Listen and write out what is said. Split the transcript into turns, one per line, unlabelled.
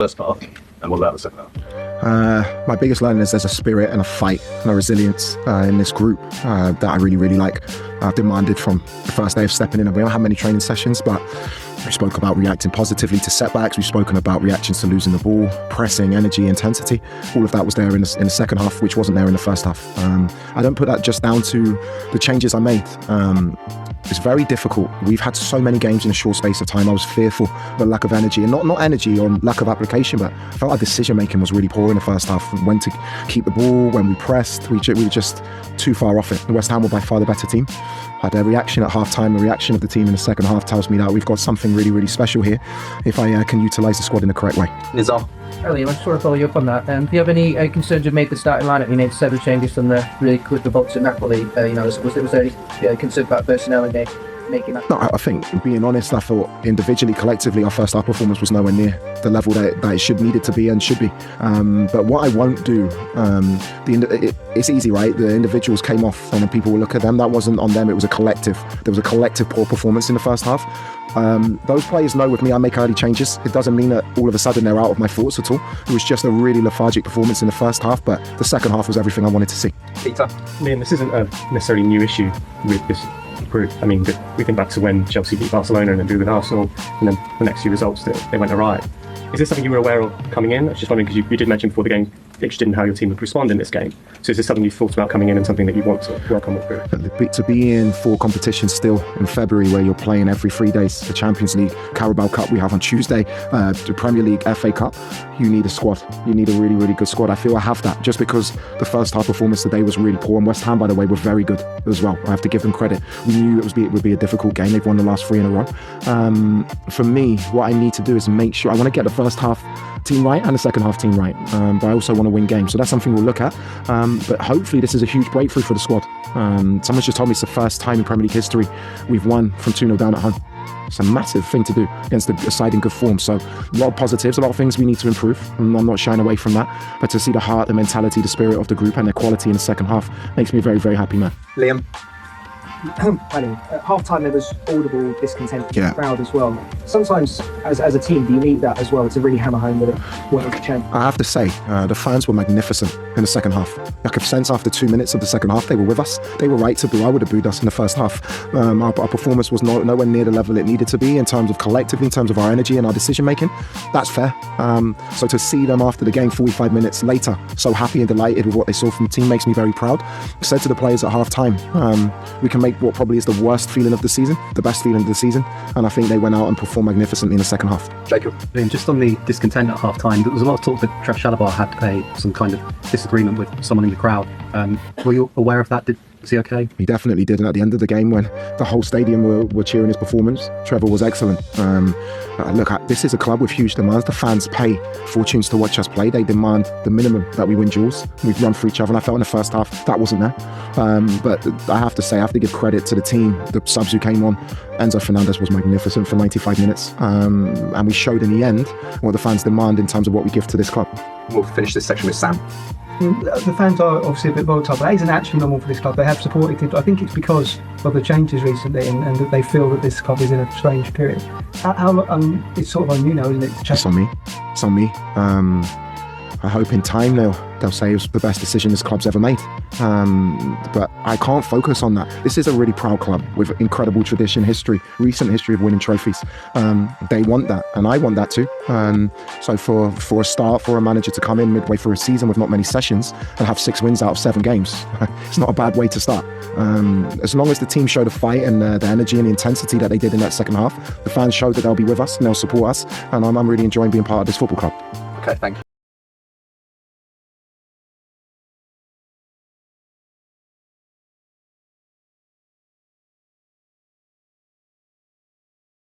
first half, and what about the second half?
My biggest learning is there's a spirit and a fight and a resilience in this group that I really, really like. I've demanded from the first day of stepping in. We don't have many training sessions, but we spoke about reacting positively to setbacks. We've spoken about reactions to losing the ball, pressing, energy, intensity. All of that was there in the second half, which wasn't there in the first half. I don't put that just down to the changes I made. It's very difficult. We've had so many games in a short space of time. I was fearful of the lack of energy, and not energy or lack of application, but I felt our decision making was really poor in the first half. When to keep the ball, when we pressed, we were just too far off it. West Ham were by far the better team. Had a reaction at half time. The reaction of the team in the second half tells me that we've got something really, really special here if I can utilise the squad in the correct way.
Nizar.
Liam, I just want to follow you up on that. Do you have any concerns you've made the starting lineup? You made several changes from the really quick results at Napoli. Was there any concern about personnel in there making that?
No, I think, being honest, I thought individually, collectively, our first half performance was nowhere near the level that it needed to be and should be. But what I won't do, it's easy, right? The individuals came off and then people will look at them. That wasn't on them, it was a collective. There was a collective poor performance in the first half. Those players know with me I make early changes. It doesn't mean that all of a sudden they're out of my thoughts at all. It was just a really lethargic performance in the first half, but the second half was everything I wanted to see.
Peter.
Liam, this isn't a necessarily new issue with this group. I mean, we think back to when Chelsea beat Barcelona and then drew with Arsenal, and then the next few results that they went awry. Is this something you were aware of coming in? I was just wondering, because you did mention before the game, interested in how your team would respond in this game. So is this something you thought about coming in and something that you want to work on with group?
To be in 4 competitions still in February, where you're playing every 3 days, the Champions League, Carabao Cup we have on Tuesday, the Premier League, FA Cup, you need a squad. You need a really, really good squad. I feel I have that just because the first half performance today was really poor, and West Ham, by the way, were very good as well. I have to give them credit. We knew it would be a difficult game. They've won the last 3 in a row. For me, what I need to do is make sure I want to get the first half team right and the second half team right, but I also want to win games, so that's something we'll look at, but hopefully this is a huge breakthrough for the squad. Someone's just told me it's the first time in Premier League history we've won from 2-0 down at home. It's a massive thing to do against a side in good form, so a lot of positives, a lot of things we need to improve, and I'm not shying away from that, but to see the heart, the mentality, the spirit of the group and their quality in the second half makes me a very, very happy man.
Liam.
At half-time there was audible discontent in
Yeah.
the crowd as well. Sometimes as a team do you need that as well to really hammer home that it won't change?
I have to say, the fans were magnificent in the second half. I could sense after 2 minutes of the second half they were with us. They were right to boo. I would have booed us in the first half. Our performance was nowhere near the level it needed to be in terms of collectively, in terms of our energy and our decision making. That's fair. So to see them after the game 45 minutes later so happy and delighted with what they saw from the team makes me very proud. I said to the players at half time, we can make what probably is the worst feeling of the season the best feeling of the season, and I think they went out and performed magnificently in the second half.
Jacob.
Just on the discontent at half time, there was a lot of talk that Trev Chalobah had some kind of disagreement with someone in the crowd. Were you aware of that? Was he okay?
He definitely did, and at the end of the game when the whole stadium were cheering his performance, Trevor was excellent. Look, this is a club with huge demands. The fans pay fortunes to watch us play. They demand the minimum that we win duels. We've run for each other, and I felt in the first half that wasn't there. But I have to say, I have to give credit to the team, the subs who came on. Enzo Fernandez was magnificent for 95 minutes, and we showed in the end what the fans demand in terms of what we give to this club.
We'll finish this section with Sam.
The fans are obviously a bit volatile, but that isn't actually normal for this club. They have supported it. I think it's because of the changes recently and that they feel that this club is in a strange period. It's sort of on you now, isn't it?
It's on me. It's on me. I hope in time they'll say it was the best decision this club's ever made. But I can't focus on that. This is a really proud club with incredible tradition, history, recent history of winning trophies. They want that, and I want that too. So for a start, for a manager to come in midway through a season with not many sessions and have 6 wins out of 7 games, it's not a bad way to start. As long as the team showed the fight and the energy and the intensity that they did in that second half, the fans showed that they'll be with us and they'll support us, and I'm really enjoying being part of this football club.
Okay, thank you.